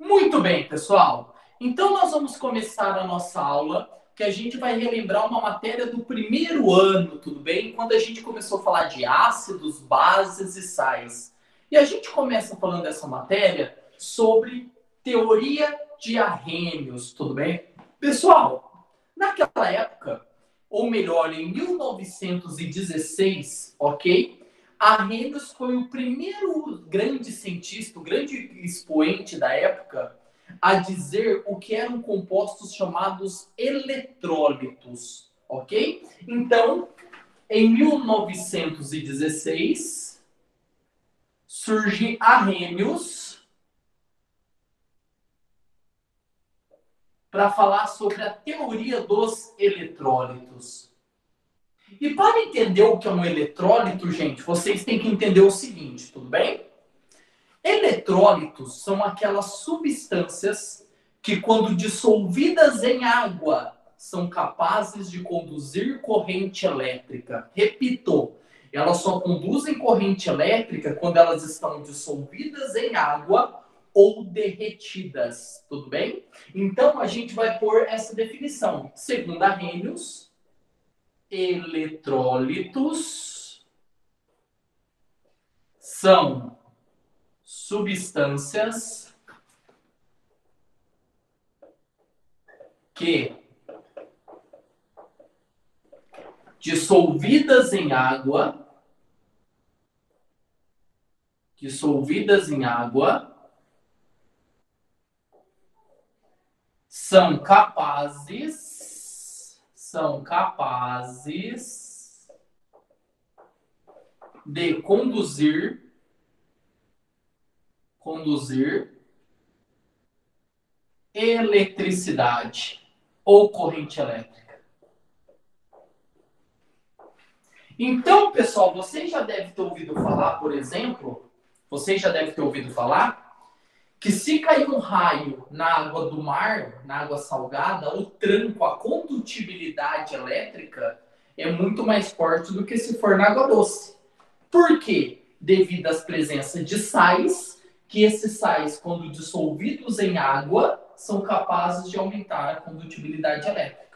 Muito bem, pessoal. Então, nós vamos começar a nossa aula, que a gente vai relembrar uma matéria do primeiro ano, tudo bem? Quando a gente começou a falar de ácidos, bases e sais. E a gente começa falando dessa matéria sobre teoria de Arrhenius, tudo bem? Pessoal, naquela época, ou melhor, em 1916, ok? Arrhenius foi o primeiro grande cientista, o grande expoente da época, a dizer o que eram compostos chamados eletrólitos, ok? Então, em 1916, surge Arrhenius para falar sobre a teoria dos eletrólitos. E para entender o que é um eletrólito, gente, vocês têm que entender o seguinte, tudo bem? Eletrólitos são aquelas substâncias que, quando dissolvidas em água, são capazes de conduzir corrente elétrica. Repito, elas só conduzem corrente elétrica quando elas estão dissolvidas em água ou derretidas, tudo bem? Então, a gente vai pôr essa definição. Segundo Arrhenius, eletrólitos são substâncias que, dissolvidas em água, são capazes de conduzir eletricidade ou corrente elétrica. Então, pessoal, vocês já devem ter ouvido falar, por exemplo, que se cair um raio na água do mar, na água salgada, o tranco, a condutibilidade elétrica é muito mais forte do que se for na água doce. Por quê? Devido às presenças de sais, que esses sais, quando dissolvidos em água, são capazes de aumentar a condutibilidade elétrica.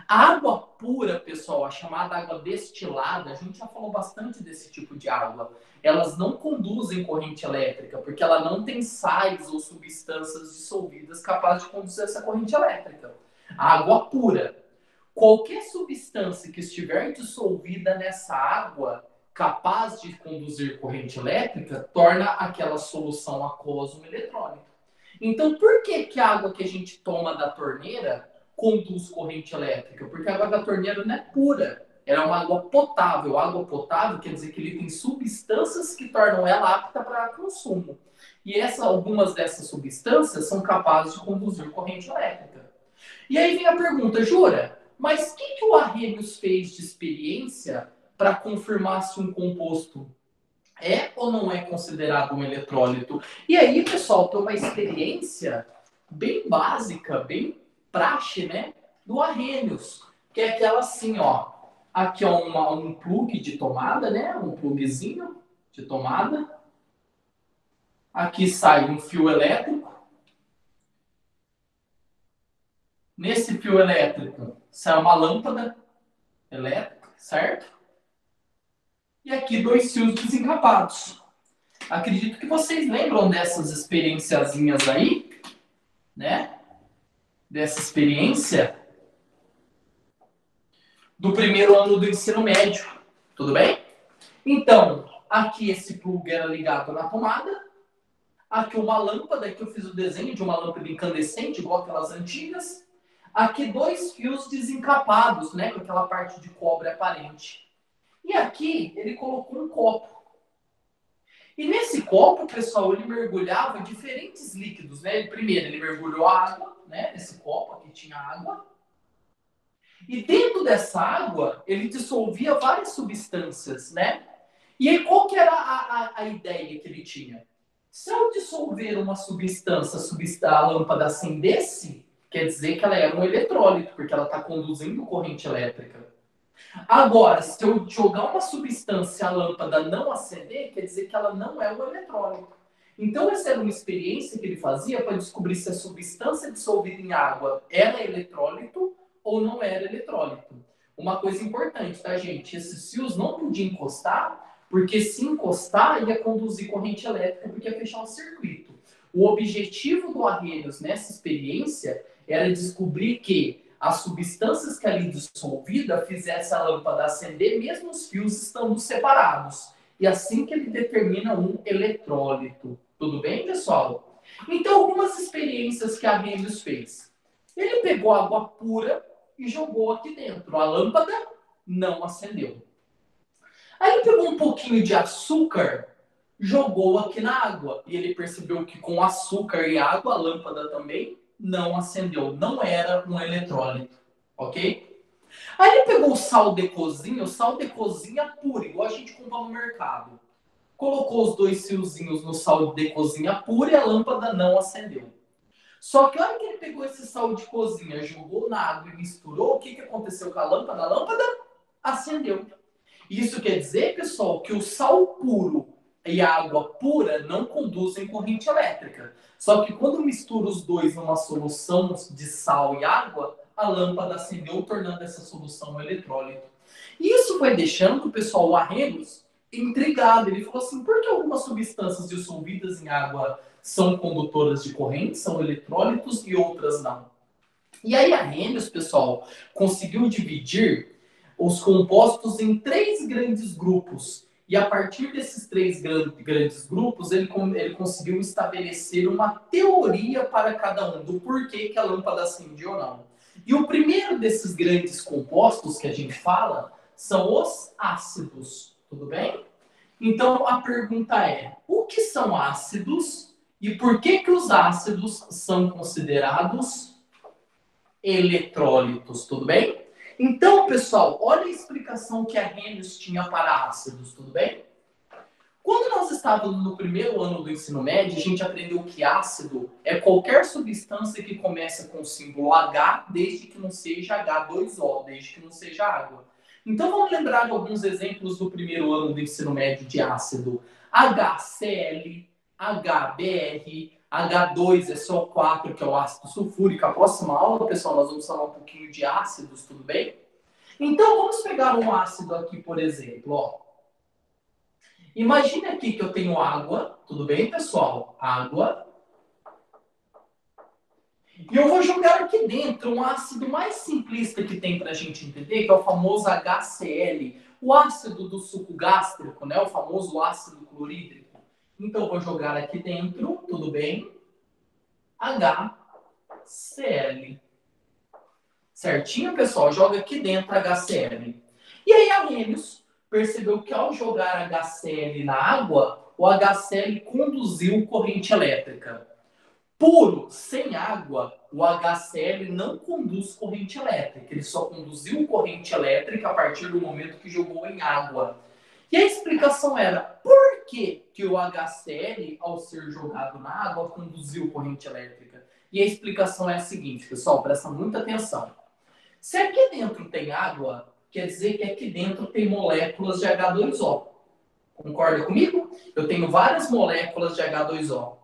A água pura, pessoal, a chamada água destilada, a gente já falou bastante desse tipo de água. Elas não conduzem corrente elétrica, porque ela não tem sais ou substâncias dissolvidas capazes de conduzir essa corrente elétrica. A água pura. Qualquer substância que estiver dissolvida nessa água, capaz de conduzir corrente elétrica, torna aquela solução aquosa um eletrólito. Então, por que, que a água que a gente toma da torneira conduz corrente elétrica? Porque a água da torneira não é pura, ela é uma água potável. Água potável quer dizer que ele tem substâncias que tornam ela apta para consumo. E algumas dessas substâncias são capazes de conduzir corrente elétrica. E aí vem a pergunta, Jura, mas o que o Arrhenius fez de experiência para confirmar se um composto é ou não é considerado um eletrólito? E aí, pessoal, tem uma experiência bem básica, bem praxe, né? Do Arrhenius, que é aquela assim, ó. Aqui é um plug de tomada, né? Um plugzinho de tomada. Aqui sai um fio elétrico. Nesse fio elétrico sai uma lâmpada elétrica, certo? E aqui 2 fios desencapados. Acredito que vocês lembram dessas experienciazinhas aí, né? Dessa experiência do primeiro ano do ensino médio, tudo bem? Então, aqui esse plug era ligado na tomada, aqui uma lâmpada, que eu fiz o desenho de uma lâmpada incandescente, igual aquelas antigas, aqui 2 fios desencapados, né, com aquela parte de cobre aparente. E aqui ele colocou um copo. E nesse copo, pessoal, ele mergulhava diferentes líquidos, né? Primeiro, ele mergulhou água, né? Nesse copo aqui tinha água. E dentro dessa água, ele dissolvia várias substâncias, né? E aí, qual que era a ideia que ele tinha? Se eu dissolver uma substância, a lâmpada acendesse, quer dizer que ela era um eletrólito, porque ela está conduzindo corrente elétrica. Agora, se eu jogar uma substância e a lâmpada não acender, quer dizer que ela não é um eletrólito. Então, essa era uma experiência que ele fazia para descobrir se a substância dissolvida em água era eletrólito ou não era eletrólito. Uma coisa importante, tá, gente? Esses fios não podiam encostar, porque se encostar ia conduzir corrente elétrica, porque ia fechar o circuito. O objetivo do Arrhenius nessa experiência era descobrir que as substâncias que ali dissolvida fizessem a lâmpada acender, mesmo os fios estando separados. E assim que ele determina um eletrólito. Tudo bem, pessoal? Então, algumas experiências que Arrhenius fez. Ele pegou água pura e jogou aqui dentro. A lâmpada não acendeu. Aí ele pegou um pouquinho de açúcar, jogou aqui na água. E ele percebeu que com açúcar e água, a lâmpada também não acendeu. Não era um eletrólito. Ok? Aí ele pegou o sal de cozinha puro, igual a gente compra no mercado. Colocou os 2 fiozinhos no sal de cozinha pura e a lâmpada não acendeu. Só que a hora que ele pegou esse sal de cozinha, jogou na água e misturou, o que, que aconteceu com a lâmpada? A lâmpada acendeu. Isso quer dizer, pessoal, que o sal puro e a água pura não conduzem corrente elétrica. Só que quando mistura os dois numa solução de sal e água, a lâmpada acendeu, tornando essa solução um eletrólito. E isso foi deixando o pessoal, o Arrhenius, intrigado. Ele falou assim, por que algumas substâncias dissolvidas em água são condutoras de corrente, são eletrólitos, e outras não? E aí Arrhenius, pessoal, conseguiu dividir os compostos em 3 grandes grupos. E a partir desses 3 grandes grupos, ele conseguiu estabelecer uma teoria para cada um, do porquê que a lâmpada acende ou não. E o primeiro desses grandes compostos que a gente fala são os ácidos. Tudo bem? Então a pergunta é: o que são ácidos e por que que os ácidos são considerados eletrólitos? Tudo bem? Então, pessoal, olha a explicação que Arrhenius tinha para ácidos, tudo bem? Quando nós estávamos no primeiro ano do ensino médio, a gente aprendeu que ácido é qualquer substância que começa com o símbolo H, desde que não seja H2O, desde que não seja água. Então, vamos lembrar de alguns exemplos do primeiro ano do ensino médio de ácido. HCl, HBr, H2SO4, que é o ácido sulfúrico. A próxima aula, pessoal, nós vamos falar um pouquinho de ácidos, tudo bem? Então, vamos pegar um ácido aqui, por exemplo, ó. Imagine aqui que eu tenho água, tudo bem, pessoal? Água. E eu vou jogar aqui dentro um ácido mais simplista que tem para a gente entender, que é o famoso HCl, o ácido do suco gástrico, né? O famoso ácido clorídrico. Então, eu vou jogar aqui dentro, tudo bem? HCl. Certinho, pessoal? Joga aqui dentro HCl. E aí, Arrhenius percebeu que ao jogar HCl na água, o HCl conduziu corrente elétrica. Puro, sem água, o HCl não conduz corrente elétrica. Ele só conduziu corrente elétrica a partir do momento que jogou em água. E a explicação era, por que que o HCl, ao ser jogado na água, conduziu corrente elétrica? E a explicação é a seguinte, pessoal, presta muita atenção. Se aqui dentro tem água, quer dizer que aqui dentro tem moléculas de H2O. Concorda comigo? Eu tenho várias moléculas de H2O.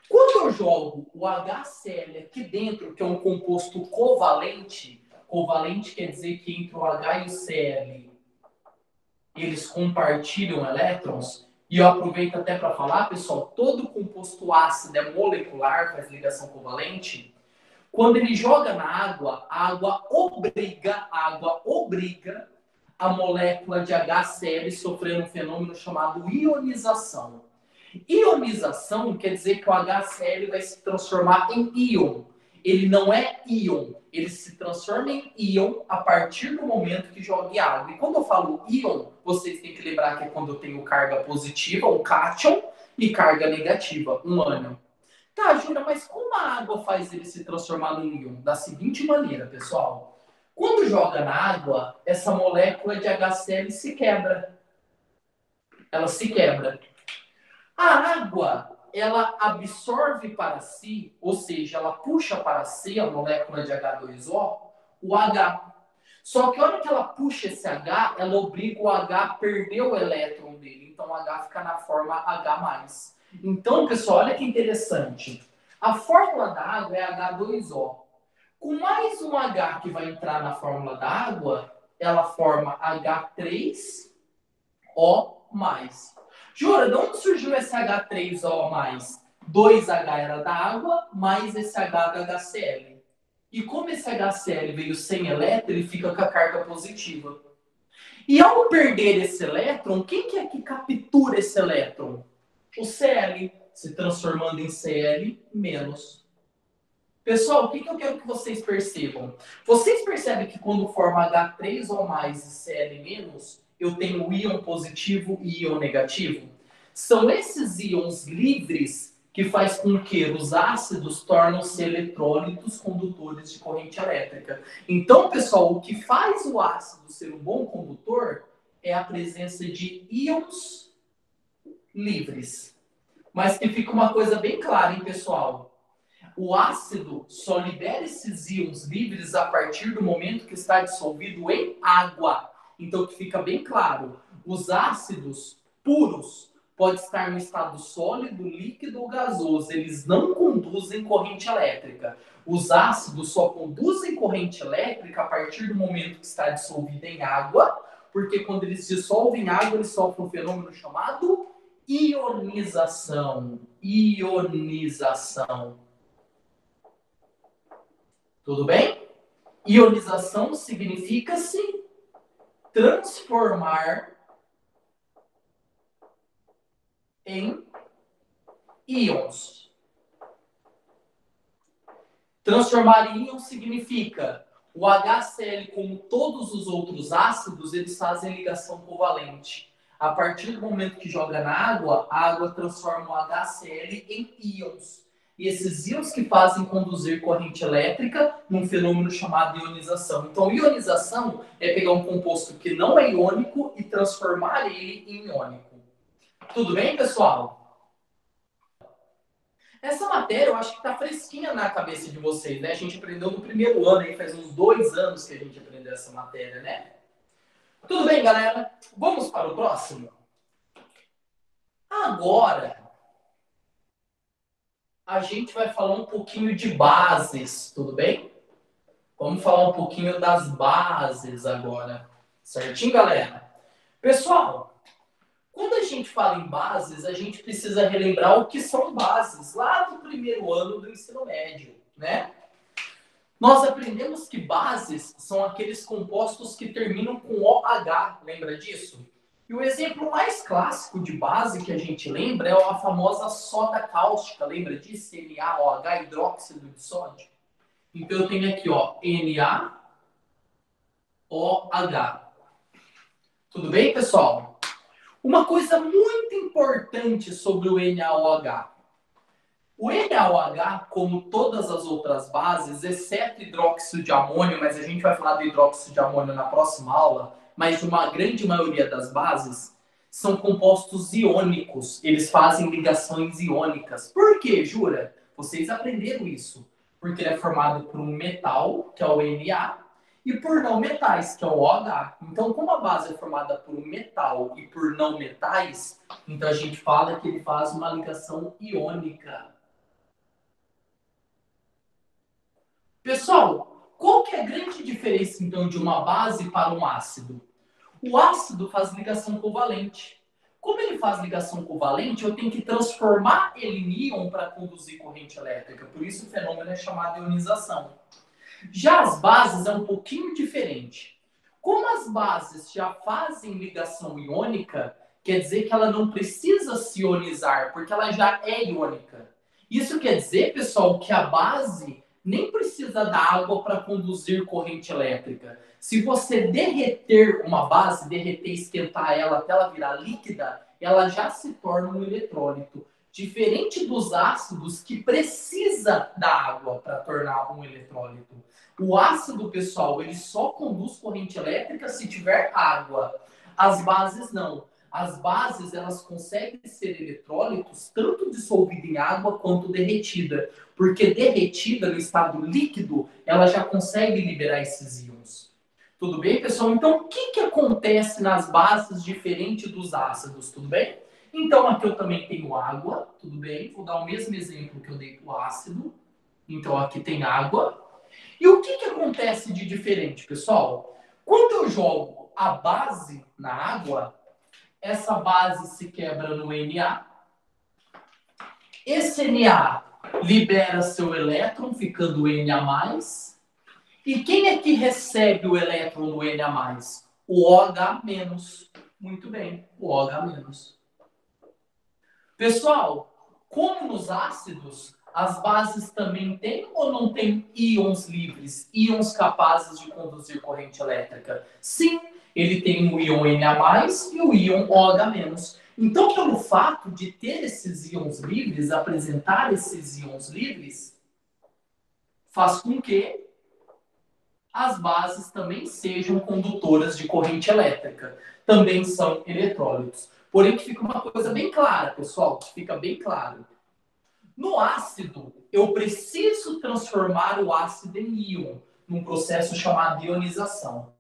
Quando eu jogo o HCl aqui dentro, que é um composto covalente, covalente quer dizer que entre o H e o Cl eles compartilham elétrons, e eu aproveito até para falar, pessoal, todo composto ácido é molecular, faz ligação covalente. Quando ele joga na água, a água obriga a molécula de HCl sofrer um fenômeno chamado ionização. Ionização quer dizer que o HCl vai se transformar em íon. Ele não é íon, ele se transforma em íon a partir do momento que joga em água. E quando eu falo íon, vocês têm que lembrar que é quando eu tenho carga positiva, um cátion, e carga negativa, um ânion. Tá, Júlia, mas como a água faz ele se transformar num íon? Da seguinte maneira, pessoal. Quando joga na água, essa molécula de HCl se quebra. Ela se quebra. A água, ela absorve para si, ou seja, ela puxa para si a molécula de H2O, o H. Só que a hora que ela puxa esse H, ela obriga o H a perder o elétron dele. Então o H fica na forma H+. Então, pessoal, olha que interessante. A fórmula da água é H2O. Com mais um H que vai entrar na fórmula da água, ela forma H3O+. Jura, de onde surgiu esse H3O+? 2H era da água, mais esse H da HCl. E como esse HCl veio sem elétron, ele fica com a carga positiva. E ao perder esse elétron, quem que é que captura esse elétron? O Cl, se transformando em Cl-. Pessoal, o que eu quero que vocês percebam? Vocês percebem que quando forma H3O+ e Cl-, eu tenho o íon positivo e íon negativo? São esses íons livres que faz com que os ácidos tornem-se eletrólitos condutores de corrente elétrica. Então, pessoal, o que faz o ácido ser um bom condutor é a presença de íons livres. Mas que fica uma coisa bem clara, hein, pessoal? O ácido só libera esses íons livres a partir do momento que está dissolvido em água. Então, que fica bem claro, os ácidos puros podem estar no estado sólido, líquido ou gasoso. Eles não conduzem corrente elétrica. Os ácidos só conduzem corrente elétrica a partir do momento que está dissolvido em água, porque quando eles dissolvem em água, eles sofrem um fenômeno chamado ionização. Ionização. Tudo bem? Ionização significa-se transformar em íons. Transformar em íons significa o HCl, como todos os outros ácidos, eles fazem ligação covalente. A partir do momento que joga na água, a água transforma o HCl em íons. E esses íons que fazem conduzir corrente elétrica num fenômeno chamado ionização. Então, ionização é pegar um composto que não é iônico e transformar ele em iônico. Tudo bem, pessoal? Essa matéria eu acho que está fresquinha na cabeça de vocês, né? A gente aprendeu no primeiro ano, aí faz uns 2 anos que a gente aprendeu essa matéria, né? Tudo bem, galera? Vamos para o próximo? Agora, a gente vai falar um pouquinho de bases, tudo bem? Vamos falar um pouquinho das bases agora. Certinho, galera? Pessoal, quando a gente fala em bases, a gente precisa relembrar o que são bases lá do primeiro ano do ensino médio, né? Nós aprendemos que bases são aqueles compostos que terminam com OH, lembra disso? E o exemplo mais clássico de base que a gente lembra é a famosa soda cáustica, lembra disso? NaOH, hidróxido de sódio. Então eu tenho aqui, ó, NaOH. Tudo bem, pessoal? Uma coisa muito importante sobre o NaOH. O NaOH, como todas as outras bases, exceto hidróxido de amônio, mas a gente vai falar do hidróxido de amônio na próxima aula, mas uma grande maioria das bases são compostos iônicos. Eles fazem ligações iônicas. Por quê, Jura? Vocês aprenderam isso. Porque ele é formado por um metal, que é o Na, e por não metais, que é o OH. Então, como a base é formada por um metal e por não metais, então a gente fala que ele faz uma ligação iônica. Pessoal, qual que é a grande diferença, então, de uma base para um ácido? O ácido faz ligação covalente. Como ele faz ligação covalente, eu tenho que transformar ele em íon para conduzir corrente elétrica. Por isso o fenômeno é chamado ionização. Já as bases é um pouquinho diferente. Como as bases já fazem ligação iônica, quer dizer que ela não precisa se ionizar, porque ela já é iônica. Isso quer dizer, pessoal, que a base nem precisa da água para conduzir corrente elétrica. Se você derreter uma base, derreter, esquentar ela até ela virar líquida, ela já se torna um eletrólito. Diferente dos ácidos que precisa da água para tornar um eletrólito. O ácido, pessoal, ele só conduz corrente elétrica se tiver água. As bases não. As bases, elas conseguem ser eletrólitos tanto dissolvida em água quanto derretida. Porque derretida no estado líquido, ela já consegue liberar esses íons. Tudo bem, pessoal? Então, o que acontece nas bases diferente dos ácidos? Tudo bem? Então, aqui eu também tenho água, tudo bem? Vou dar o mesmo exemplo que eu dei para o ácido. Então, aqui tem água. E o que acontece de diferente, pessoal? Quando eu jogo a base na água, essa base se quebra no Na. Esse Na libera seu elétron, ficando Na+. E quem é que recebe o elétron do Na+? O OH-. Muito bem, o OH-. Pessoal, como nos ácidos, as bases também têm ou não têm íons livres, íons capazes de conduzir corrente elétrica? Sim, ele tem o íon Na+ e o íon OH-. Então, pelo fato de ter esses íons livres, apresentar esses íons livres, faz com que as bases também sejam condutoras de corrente elétrica. Também são eletrólitos. Porém, que fica uma coisa bem clara, pessoal, que fica bem claro. No ácido, eu preciso transformar o ácido em íon, num processo chamado ionização.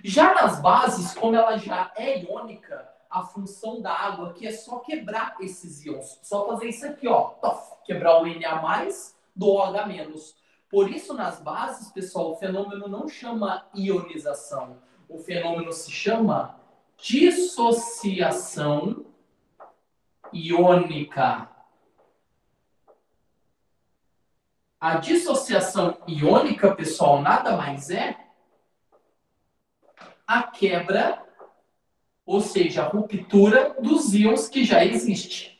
Já nas bases, como ela já é iônica, a função da água aqui é só quebrar esses íons. Só fazer isso aqui, ó. Quebrar o Na+ do OH-. Por isso, nas bases, pessoal, o fenômeno não chama ionização. O fenômeno se chama dissociação iônica. A dissociação iônica, pessoal, nada mais é a quebra, ou seja, a ruptura dos íons que já existe.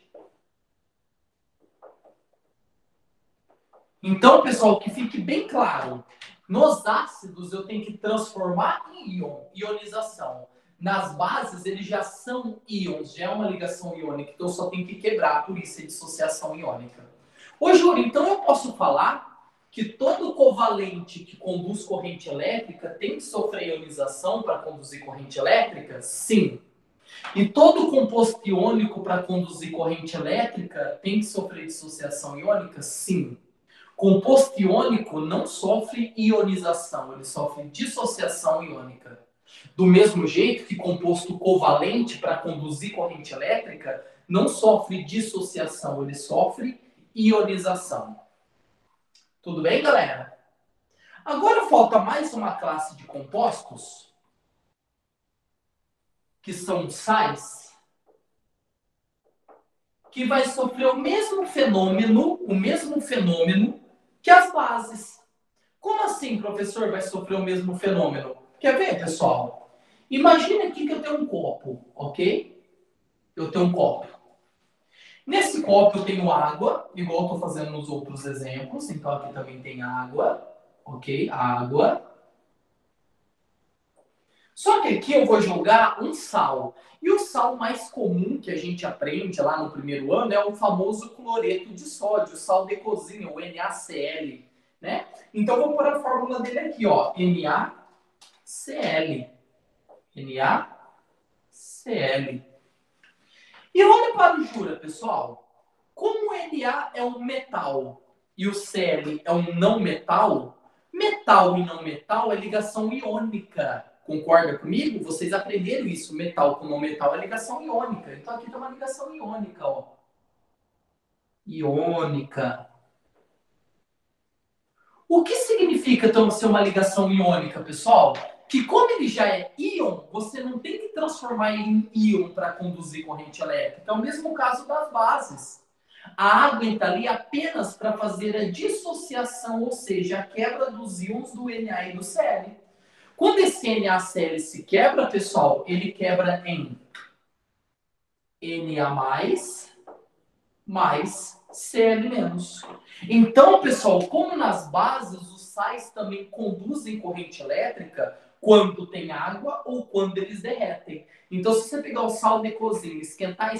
Então, pessoal, que fique bem claro, nos ácidos eu tenho que transformar em íon, ionização. Nas bases, eles já são íons, já é uma ligação iônica, então eu só tenho que quebrar, por isso é dissociação iônica. Ô, Júlio, então eu posso falar que todo covalente que conduz corrente elétrica tem que sofrer ionização para conduzir corrente elétrica? Sim. E todo composto iônico para conduzir corrente elétrica tem que sofrer dissociação iônica? Sim. Composto iônico não sofre ionização, ele sofre dissociação iônica. Do mesmo jeito que composto covalente para conduzir corrente elétrica não sofre dissociação, ele sofre ionização. Tudo bem, galera? Agora falta mais uma classe de compostos, que são sais, que vai sofrer o mesmo fenômeno que as bases. Como assim, professor, vai sofrer o mesmo fenômeno? Quer ver, pessoal? Imagina aqui que eu tenho um copo, ok? Eu tenho um copo. Nesse copo eu tenho água, igual eu estou fazendo nos outros exemplos. Então aqui também tem água, ok? Água. Só que aqui eu vou jogar um sal. E o sal mais comum que a gente aprende lá no primeiro ano é o famoso cloreto de sódio, o sal de cozinha, o NaCl, né? Então eu vou pôr a fórmula dele aqui, ó, NaCl. NaCl. E olha para o Jura, pessoal. Como o Na é um metal e o Cl é um não metal, metal e não metal é ligação iônica. Concorda comigo? Vocês aprenderam isso. Metal com não metal é ligação iônica. Então aqui tem uma ligação iônica, ó. Iônica. O que significa, então, ser uma ligação iônica, pessoal? Que como ele já é íon, você não tem que transformar ele em íon para conduzir corrente elétrica. É o mesmo caso das bases. A água está ali apenas para fazer a dissociação, ou seja, a quebra dos íons do Na e do Cl. Quando esse NaCl se quebra, pessoal, ele quebra em Na+, mais Cl-. Então, pessoal, como nas bases os sais também conduzem corrente elétrica quando tem água ou quando eles derretem. Então, se você pegar o sal de cozinha, esquentar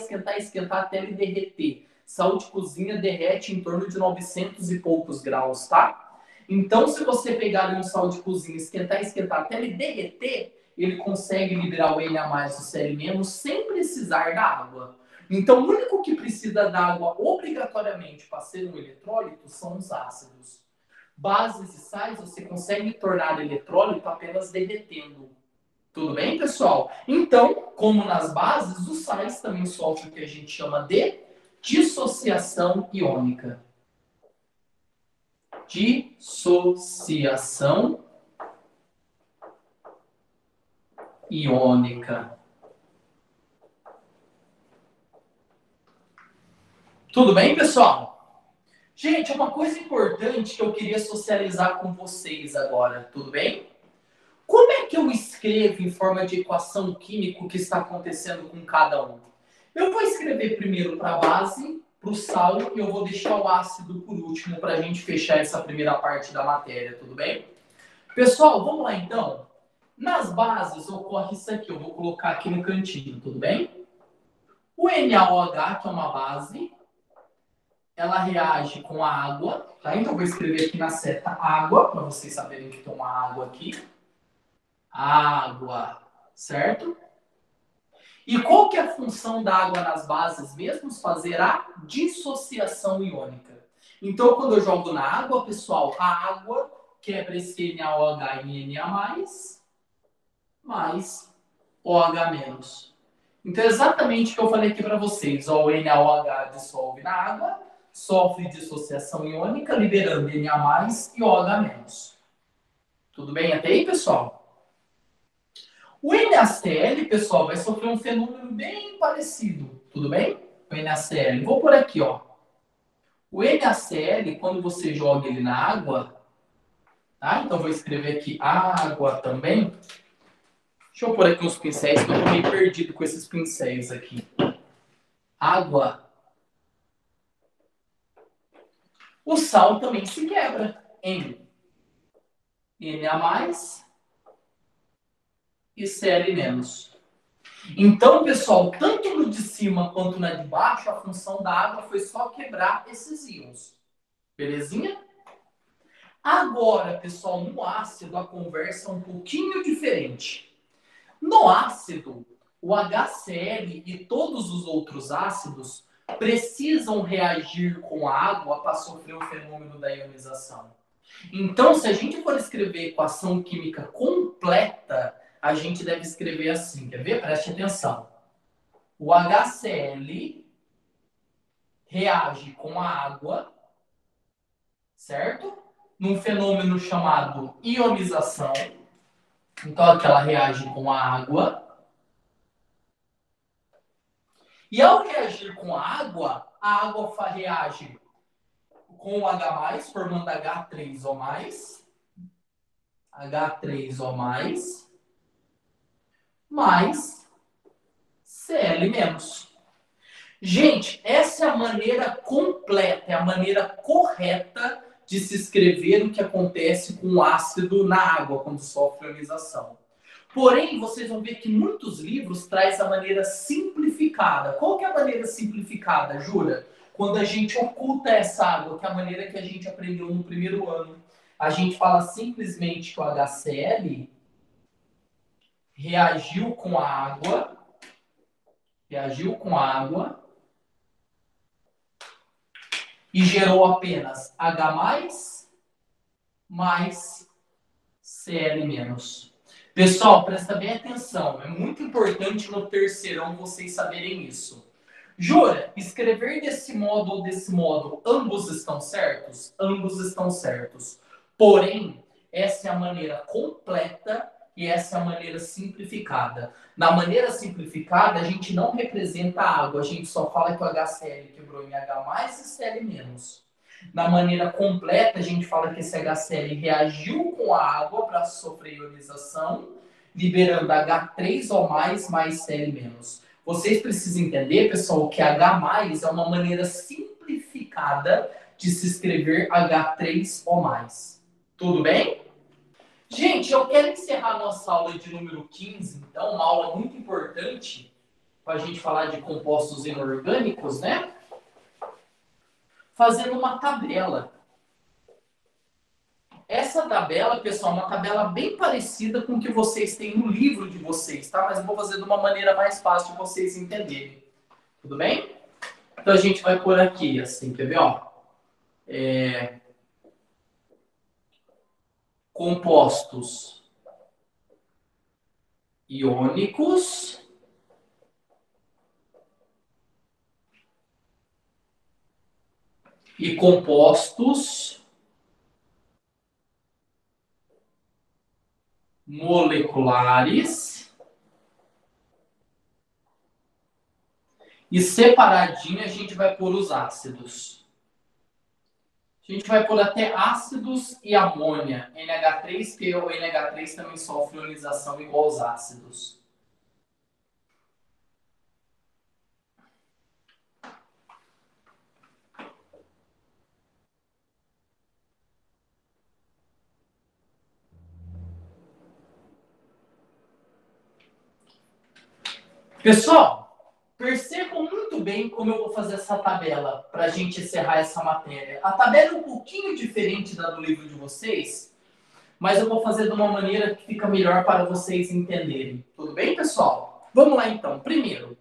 até ele derreter, sal de cozinha derrete em torno de 900 e poucos graus, tá? Então, se você pegar um sal de cozinha, esquentar até ele derreter, ele consegue liberar o Na+, o Cl- sem precisar da água. Então, o único que precisa da água obrigatoriamente para ser um eletrólito são os ácidos. Bases e sais você consegue tornar eletrólito apenas derretendo. Tudo bem, pessoal? Então, como nas bases, os sais também sofrem o que a gente chama de dissociação iônica. Dissociação iônica. Tudo bem, pessoal? Gente, uma coisa importante que eu queria socializar com vocês agora, tudo bem? Como é que eu escrevo em forma de equação química o que está acontecendo com cada um? Eu vou escrever primeiro para a base, para o sal, e eu vou deixar o ácido por último para a gente fechar essa primeira parte da matéria, tudo bem? Pessoal, vamos lá então? Nas bases ocorre isso aqui, eu vou colocar aqui no cantinho, tudo bem? O NaOH, que é uma base, ela reage com a água, tá? Então eu vou escrever aqui na seta água, para vocês saberem que tem uma água aqui. Água, certo? E qual que é a função da água nas bases mesmo? Fazer a dissociação iônica. Então, quando eu jogo na água, pessoal, a água quebra esse NaOH em Na+, mais OH-. Então, é exatamente o que eu falei aqui para vocês. Ó, o NaOH dissolve na água, sofre dissociação iônica, liberando Na+, e OH-. Tudo bem até aí, pessoal? O NaCl, pessoal, vai sofrer um fenômeno bem parecido, tudo bem? O NaCl. Vou por aqui, ó. O NaCl, quando você joga ele na água, tá? Então vou escrever aqui água também. Deixa eu pôr aqui uns pincéis, que eu tô meio perdido com esses pincéis aqui. Água. O sal também se quebra em Na+, e Cl-. Então, pessoal, tanto no de cima quanto na de baixo, a função da água foi só quebrar esses íons. Belezinha? Agora, pessoal, no ácido a conversa é um pouquinho diferente. No ácido, o HCl e todos os outros ácidos precisam reagir com a água para sofrer o fenômeno da ionização. Então, se a gente for escrever equação química completa, a gente deve escrever assim. Quer ver? Preste atenção. O HCl reage com a água, certo? Num fenômeno chamado ionização. Então, aqui ela reage com a água. E ao reagir com a água reage com o H+, formando H3O+, H3O+, mais Cl-. Gente, essa é a maneira completa, é a maneira correta de se escrever o que acontece com o ácido na água quando sofre ionização. Porém, vocês vão ver que muitos livros trazem a maneira simplificada. Qual que é a maneira simplificada, Jura? Quando a gente oculta essa água, que é a maneira que a gente aprendeu no primeiro ano. A gente fala simplesmente que o HCl reagiu com a água, e gerou apenas H+, mais Cl-. Pessoal, presta bem atenção. É muito importante no terceirão vocês saberem isso. Jura, escrever desse modo ou desse modo, ambos estão certos? Ambos estão certos. Porém, essa é a maneira completa e essa é a maneira simplificada. Na maneira simplificada, a gente não representa a água, a gente só fala que o HCl quebrou em H+, e Cl-. Na maneira completa, a gente fala que esse HCl reagiu com a água para sofrer ionização, liberando H3O+, mais Cl-. Vocês precisam entender, pessoal, que H+ é uma maneira simplificada de se escrever H3O+. Tudo bem? Gente, eu quero encerrar nossa aula de número 15, então, uma aula muito importante para a gente falar de compostos inorgânicos, né? Fazendo uma tabela. Essa tabela, pessoal, é uma tabela bem parecida com o que vocês têm no livro de vocês, tá? Mas eu vou fazer de uma maneira mais fácil de vocês entenderem. Tudo bem? Então a gente vai por aqui, assim, quer ver, ó? Compostos iônicos e compostos moleculares. E separadinho a gente vai pôr os ácidos. A gente vai pôr até ácidos e amônia, NH3, que o NH3 também sofre ionização igual aos ácidos. Pessoal, percebam muito bem como eu vou fazer essa tabela para a gente encerrar essa matéria. A tabela é um pouquinho diferente da do livro de vocês, mas eu vou fazer de uma maneira que fica melhor para vocês entenderem. Tudo bem, pessoal? Vamos lá, então. Primeiro,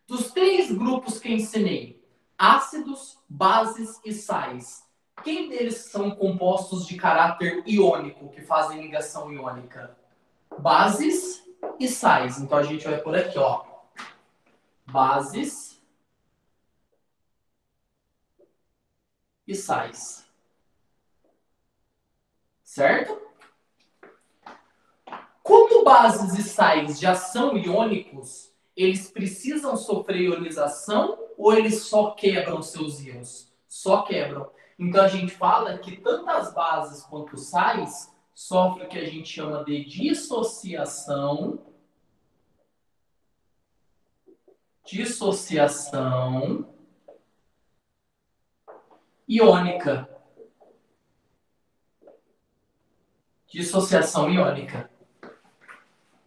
dos 3 grupos que ensinei, ácidos, bases e sais, quem deles são compostos de caráter iônico, que fazem ligação iônica? Bases e sais. Então, a gente vai por aqui, ó. Bases e sais. Certo? Como bases e sais já são iônicos, eles precisam sofrer ionização ou eles só quebram seus íons? Só quebram. Então a gente fala que tanto as bases quanto os sais sofrem o que a gente chama de dissociação iônica. Dissociação iônica.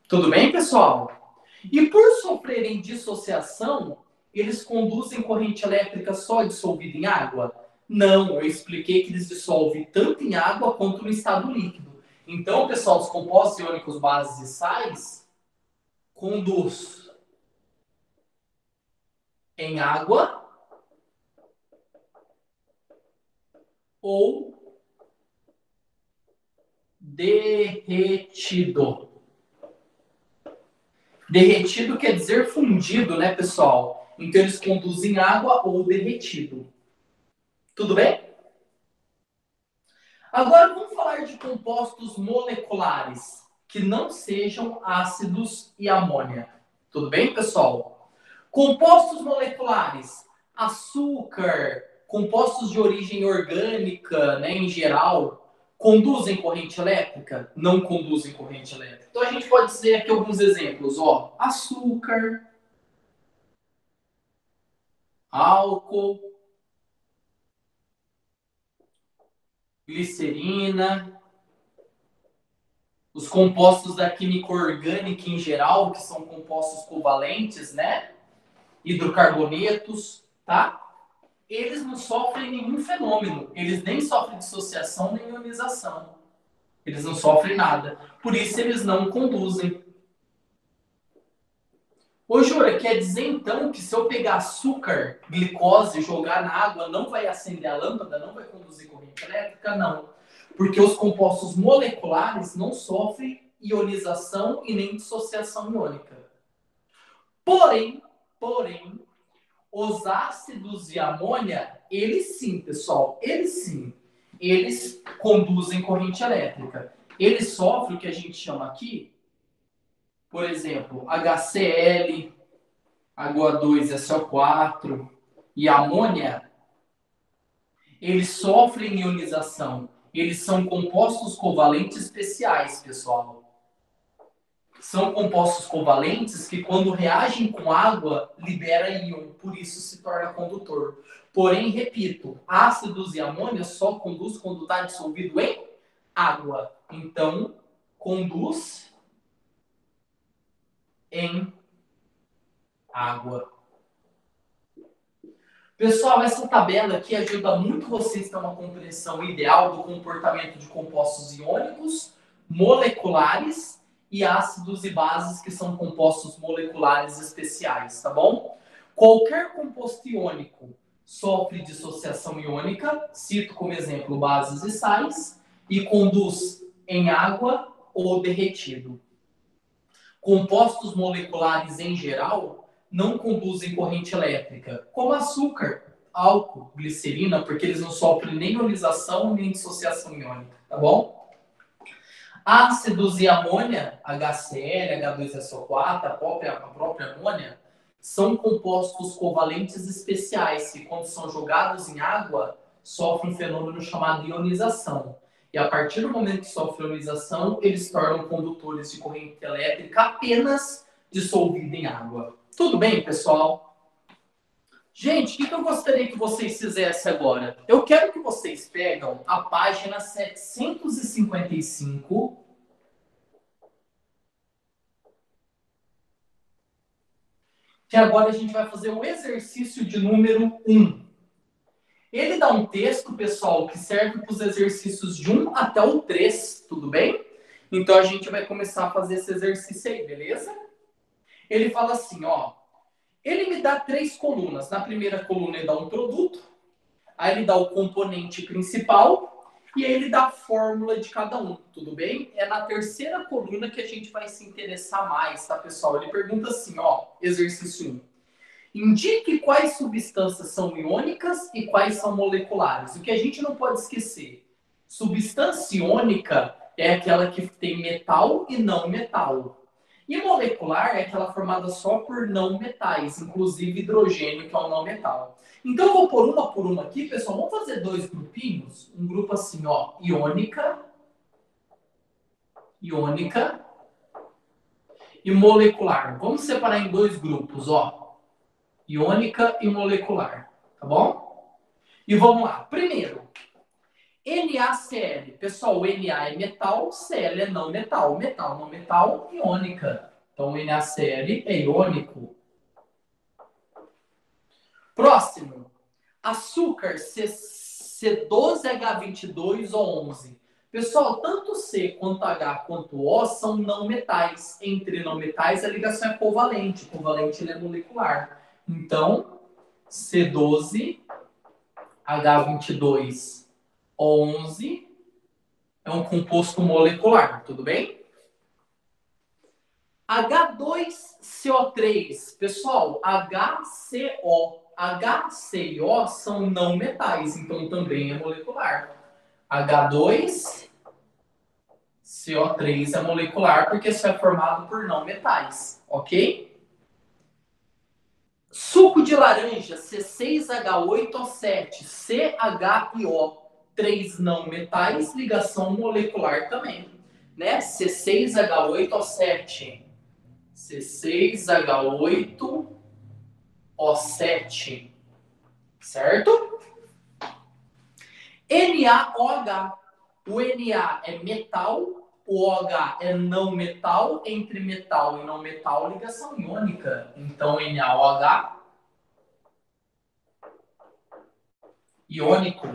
Tudo bem, pessoal? E por sofrerem dissociação, eles conduzem corrente elétrica só dissolvida em água? Não, eu expliquei que eles dissolvem tanto em água quanto no estado líquido. Então, pessoal, os compostos iônicos, bases e sais conduz em água ou derretido. Derretido quer dizer fundido, né, pessoal? Então, eles conduzem água ou derretido. Tudo bem? Agora, vamos falar de compostos moleculares que não sejam ácidos e amônia. Tudo bem, pessoal? Compostos moleculares, açúcar, compostos de origem orgânica, né, em geral, conduzem corrente elétrica? Não conduzem corrente elétrica. Então, a gente pode dizer aqui alguns exemplos. Ó, açúcar, álcool, glicerina, os compostos da química orgânica em geral, que são compostos covalentes, né? Hidrocarbonetos, tá? Eles não sofrem nenhum fenômeno. Eles nem sofrem dissociação nem ionização. Eles não sofrem nada. Por isso eles não conduzem. Ô, Jura, quer dizer então que se eu pegar açúcar, glicose e jogar na água, não vai acender a lâmpada? Não vai conduzir corrente elétrica? Não. Porque os compostos moleculares não sofrem ionização e nem dissociação iônica. Porém, os ácidos de amônia, eles sim, pessoal, eles conduzem corrente elétrica. Eles sofrem o que a gente chama aqui, por exemplo, HCl, H2SO4 e amônia, eles sofrem ionização. Eles são compostos covalentes especiais, pessoal. São compostos covalentes que, quando reagem com água, libera íon, por isso se torna condutor. Porém, repito, ácidos e amônia só conduz quando está dissolvido em água. Então, conduz em água. Pessoal, essa tabela aqui ajuda muito vocês a ter uma compreensão ideal do comportamento de compostos iônicos, moleculares e ácidos e bases, que são compostos moleculares especiais, tá bom? Qualquer composto iônico sofre dissociação iônica, cito como exemplo bases e sais, e conduz em água ou derretido. Compostos moleculares em geral não conduzem corrente elétrica, como açúcar, álcool, glicerina, porque eles não sofrem nem ionização nem dissociação iônica, tá bom? Ácidos e amônia, HCl, H2SO4, a própria amônia, são compostos covalentes especiais que, quando são jogados em água, sofrem um fenômeno chamado ionização. E a partir do momento que sofrem ionização, eles se tornam condutores de corrente elétrica apenas dissolvida em água. Tudo bem, pessoal? Gente, o que eu gostaria que vocês fizessem agora? Eu quero que vocês pegam a página 755, que agora a gente vai fazer o exercício de número 1. Ele dá um texto, pessoal, que serve para os exercícios de 1 até o 3, tudo bem? Então a gente vai começar a fazer esse exercício aí, beleza? Ele fala assim, ó. Ele me dá 3 colunas. Na primeira coluna ele dá um produto, aí ele dá o componente principal e aí ele dá a fórmula de cada um, tudo bem? É na terceira coluna que a gente vai se interessar mais, tá, pessoal? Ele pergunta assim, ó, exercício 1. Indique quais substâncias são iônicas e quais são moleculares. O que a gente não pode esquecer, substância iônica é aquela que tem metal e não metal. E molecular é aquela formada só por não metais, inclusive hidrogênio, que é um não metal. Então, eu vou pôr uma por uma aqui, pessoal. Vamos fazer 2 grupinhos. Um grupo assim, ó, iônica e molecular. Vamos separar em 2 grupos, ó. Iônica e molecular, tá bom? E vamos lá. Primeiro, NaCl. Pessoal, o Na é metal, Cl é não metal. Metal, não metal, iônica. Então, o NaCl é iônico. Próximo. Açúcar, C12H22O11. Pessoal, tanto C quanto H quanto O são não metais. Entre não metais, a ligação é covalente. O covalente ele é molecular. Então, C12H22O11 é um composto molecular, tudo bem? H2CO3, pessoal, HC e O são não metais, então também é molecular. H2CO3 é molecular porque isso é formado por não metais, ok? Suco de laranja, C6H8O7, CH e O, 3 não metais, ligação molecular também, né? C6H8O7, C6H8O7, certo? NaOH, o Na é metal, o OH é não metal, entre metal e não metal, ligação iônica. Então, NaOH, iônico.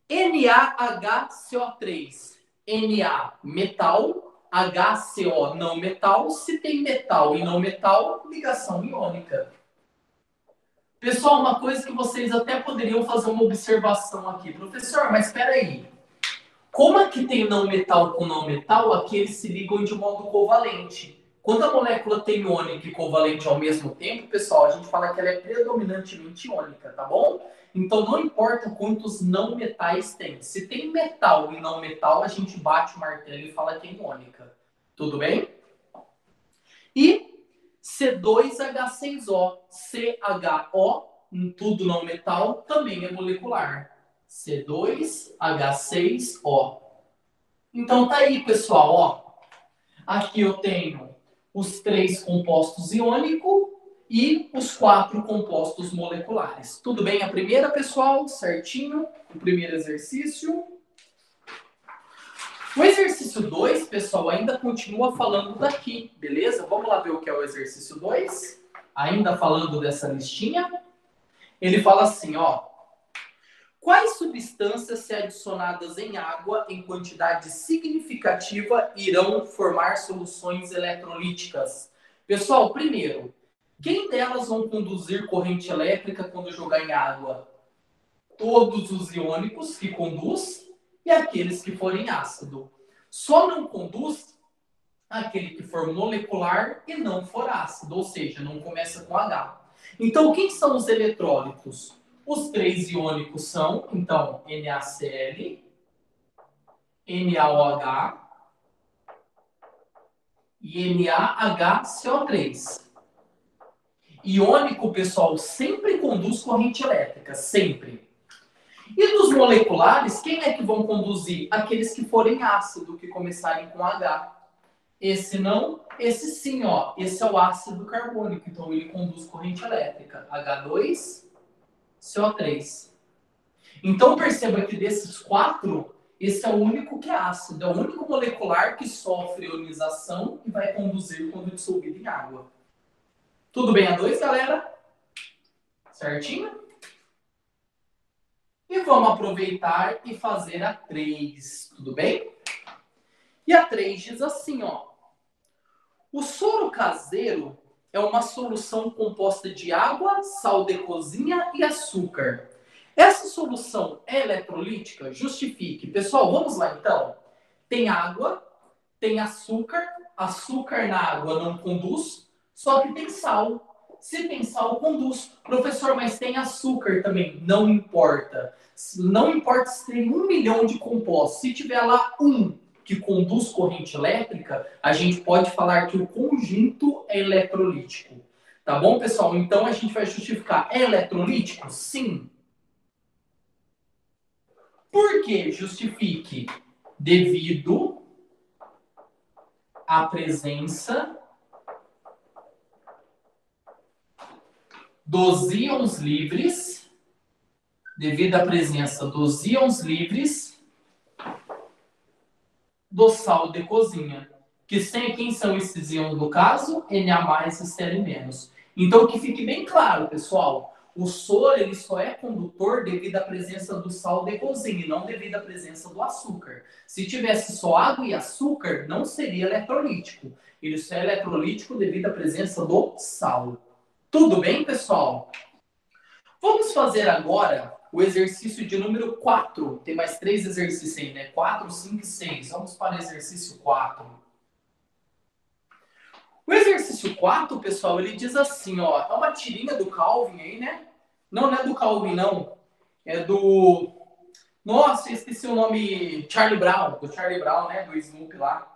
NaHCO3, Na, metal, HCO, não metal. Se tem metal e não metal, ligação iônica. Pessoal, uma coisa que vocês até poderiam fazer uma observação aqui. Professor, mas espera aí. Como aqui tem não metal com não metal, aqui eles se ligam de modo covalente. Quando a molécula tem iônica e covalente ao mesmo tempo, pessoal, a gente fala que ela é predominantemente iônica, tá bom? Então não importa quantos não metais tem. Se tem metal e não metal, a gente bate o martelo e fala que é iônica. Tudo bem? E C2H6O, CHO, tudo não metal, também é molecular. C2H6O. Então tá aí, pessoal, ó. Aqui eu tenho os 3 compostos iônicos e os 4 compostos moleculares. Tudo bem a primeira, pessoal? Certinho? O primeiro exercício. O exercício 2, pessoal, ainda continua falando daqui, beleza? Vamos lá ver o que é o exercício 2. Ainda falando dessa listinha. Ele fala assim, ó. Quais substâncias, se adicionadas em água em quantidade significativa, irão formar soluções eletrolíticas? Pessoal, primeiro, quem delas vão conduzir corrente elétrica quando jogar em água? Todos os iônicos que conduz e aqueles que forem ácido. Só não conduz Aquele que for molecular e não for ácido, ou seja, não começa com H. Então, quem são os eletrólitos? Os três iônicos são, então, NaCl, NaOH e NaHCO3. Iônico, pessoal, sempre conduz corrente elétrica, sempre. E dos moleculares, quem é que vão conduzir? Aqueles que forem ácido, que começarem com H. Esse não, esse sim, ó. Esse é o ácido carbônico, então ele conduz corrente elétrica. H2CO3. Então perceba que desses quatro, esse é o único que é ácido. É o único molecular que sofre ionização e vai conduzir quando dissolvido em água. Tudo bem a dois, galera? Certinho? E vamos aproveitar e fazer a 3. Tudo bem? E a 3 diz assim, ó. O soro caseiro é uma solução composta de água, sal de cozinha e açúcar. Essa solução é eletrolítica? Justifique. Pessoal, vamos lá então. Tem água, tem açúcar. Açúcar na água não conduz, só que tem sal. Se tem sal, conduz. Professor, mas tem açúcar também. Não importa. Não importa se tem 1 milhão de compostos. Se tiver lá um que conduz corrente elétrica, a gente pode falar que o conjunto é eletrolítico. Tá bom, pessoal? Então a gente vai justificar. É eletrolítico? Sim. Por que justifique? Devido à presença dos íons livres, devido à presença dos íons livres do sal de cozinha. Quem são esses íons no caso? Na e Cl-. Então, que fique bem claro, pessoal, o soro ele só é condutor devido à presença do sal de cozinha e não devido à presença do açúcar. Se tivesse só água e açúcar, não seria eletrolítico. Ele só é eletrolítico devido à presença do sal. Tudo bem, pessoal? Vamos fazer agora o exercício de número 4. Tem mais 3 exercícios aí, né? 4, 5 e 6. Vamos para o exercício 4. O exercício 4, pessoal, ele diz assim, ó. É uma tirinha do Calvin aí, né? Não é do Calvin, não. É do... Nossa, eu esqueci o nome. Charlie Brown. Do Charlie Brown, né? Do Snoopy lá.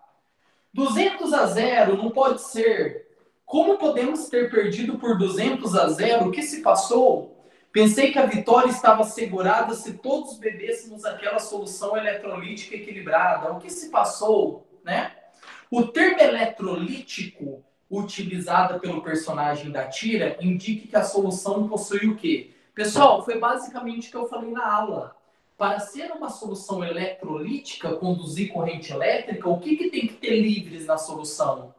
200-0, não pode ser. Como podemos ter perdido por 200-0? O que se passou? Pensei que a vitória estava assegurada se todos bebêssemos aquela solução eletrolítica equilibrada. O que se passou, né? O termo eletrolítico utilizado pelo personagem da tira indica que a solução possui o quê? Pessoal, foi basicamente o que eu falei na aula. Para ser uma solução eletrolítica, conduzir corrente elétrica, o que tem que ter livres na solução?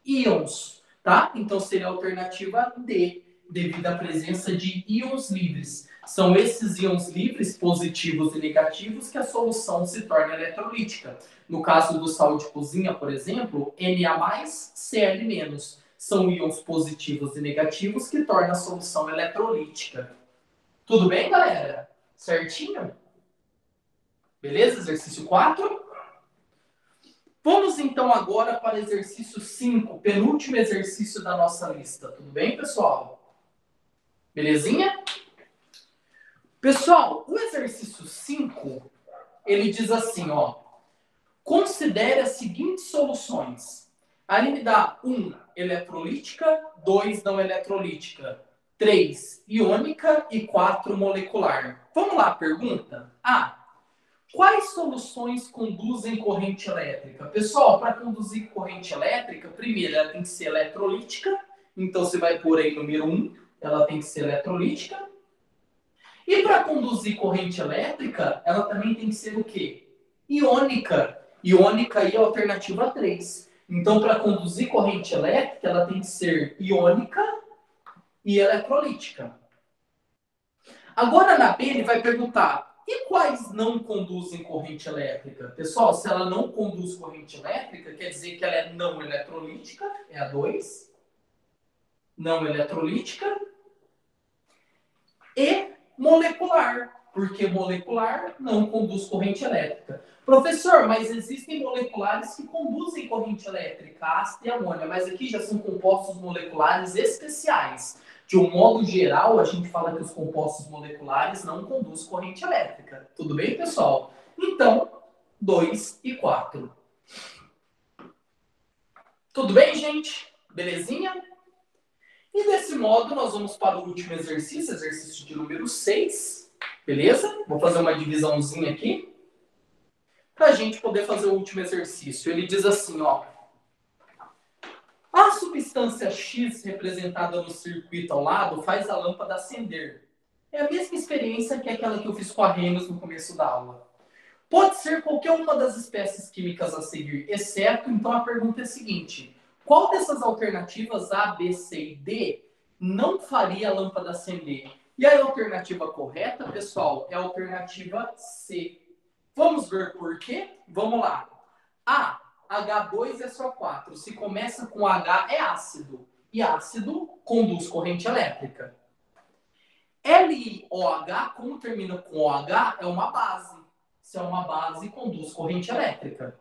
Íons, tá? Então seria a alternativa D, devido à presença de íons livres. São esses íons livres, positivos e negativos, que a solução se torna eletrolítica. No caso do sal de cozinha, por exemplo, Na+, Cl-. São íons positivos e negativos que tornam a solução eletrolítica. Tudo bem, galera? Certinho? Beleza? Exercício 4. Vamos então agora para o exercício 5, penúltimo exercício da nossa lista. Tudo bem, pessoal? Belezinha? Pessoal, o exercício 5, ele diz assim, ó. Considere as seguintes soluções. Aí me dá 1, eletrolítica, 2, não eletrolítica, 3, iônica e 4, molecular. Vamos lá, pergunta? A. Quais soluções conduzem corrente elétrica? Pessoal, para conduzir corrente elétrica, primeiro, ela tem que ser eletrolítica. Então, você vai pôr aí número 1, ela tem que ser eletrolítica. E para conduzir corrente elétrica, ela também tem que ser o quê? Iônica. Iônica aí é a alternativa 3. Então, para conduzir corrente elétrica, ela tem que ser iônica e eletrolítica. Agora, na B, ele vai perguntar, e quais não conduzem corrente elétrica? Pessoal, se ela não conduz corrente elétrica, quer dizer que ela é não eletrolítica, é a 2. Não eletrolítica. E molecular, porque molecular não conduz corrente elétrica. Professor, mas existem moleculares que conduzem corrente elétrica, ácido e amônia, mas aqui já são compostos moleculares especiais. De um modo geral, a gente fala que os compostos moleculares não conduzem corrente elétrica. Tudo bem, pessoal? Então, 2 e 4. Tudo bem, gente? Belezinha? E desse modo, nós vamos para o último exercício, exercício de número 6. Beleza? Vou fazer uma divisãozinha aqui para a gente poder fazer o último exercício. Ele diz assim, ó. A substância X representada no circuito ao lado faz a lâmpada acender. É a mesma experiência que aquela que eu fiz com a Reynolds no começo da aula. Pode ser qualquer uma das espécies químicas a seguir, exceto, então a pergunta é a seguinte. Qual dessas alternativas A, B, C e D não faria a lâmpada acender? E a alternativa correta, pessoal, é a alternativa C. Vamos ver por quê? Vamos lá. A, H2SO4. Se começa com H, é ácido. E ácido conduz corrente elétrica. LiOH, como termina com OH, é uma base. Se é uma base, conduz corrente elétrica.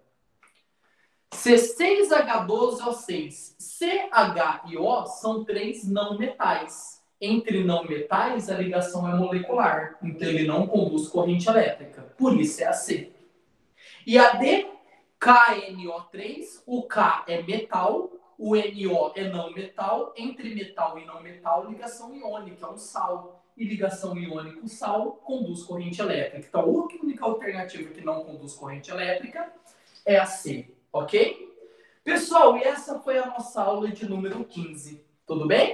C6H12O6. CH e O são 3 não metais. Entre não metais, a ligação é molecular. Então, ele não conduz corrente elétrica. Por isso é a C. E a D, KNO3. O K é metal, o NO é não metal. Entre metal e não metal, ligação iônica, é um sal. E ligação iônico-sal conduz corrente elétrica. Então, a única alternativa que não conduz corrente elétrica é a C, ok? Pessoal, e essa foi a nossa aula de número 15. Tudo bem?